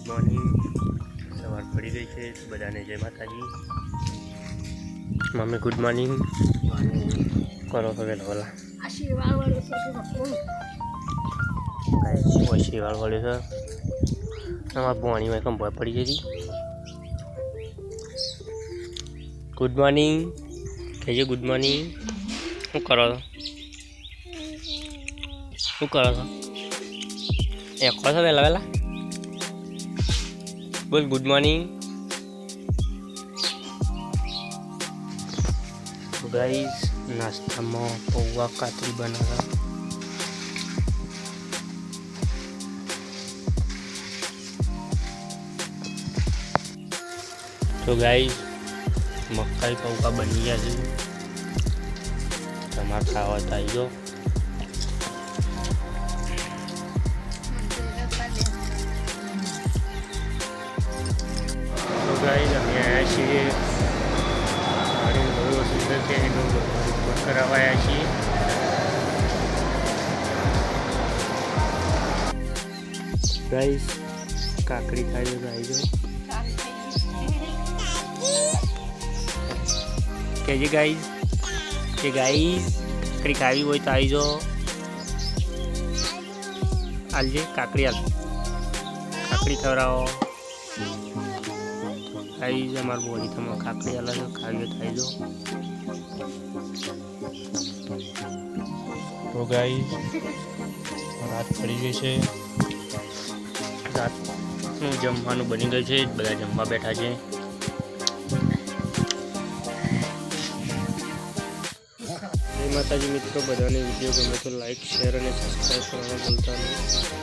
Good morning. સવાર પડી ગઈ છે, બધાને જય માતાજી। મમ્મી ગુડ મોર્નિંગ કરો તો પેલા બોલા આશીર્વાદ વાળો છે। અમારા ભોણીમાં કંપા પડી ગઈ હતી। ગુડ મોર્નિંગ કહેજો ગુડ મોર્નિંગ। શું કરો છો? શું કરો છો? એક છો વહેલા વહેલા બોલ ગુડ મોર્નિંગ। ગાઈસ નાસ્તામાં પૌવા કાતરી બનાવ્યા। તો ગાઈસ મકાઈ પૌવા બની ગયા છે, તમારે ખાવા તો આવી જાઓ। તો ગાઈસ અમે આવ્યા છીએ પાણી બહુ સુંદર છે, એનું રિપોર્ટ કરાવવા આવ્યા છીએ। ગાઈસ કાકડી ખાઈ તો આવી જાઓ। કહેજે ગાઈસ કે ગાઈસ કાકડી ખાવી હોય તો આવી જાઓ। હાલજે કાકડી હાલ, કાકડી ખવડાવો ગાઈસ। અમારું બોડી તમે કાકડી હાલ છો, ખાવી હોય તો આવી જાઓ। તો ગાઈસ રાત પડી ગઈ છે, રાતનું જમવાનું બની ગયું છે, બધા જમવા બેઠા છે। જય માતાજી મિત્રો, બધાને વિડીયો ગમે તો લાઈક શેર અને સબસ્ક્રાઈબ કરવાનું ભૂલતા નહીં।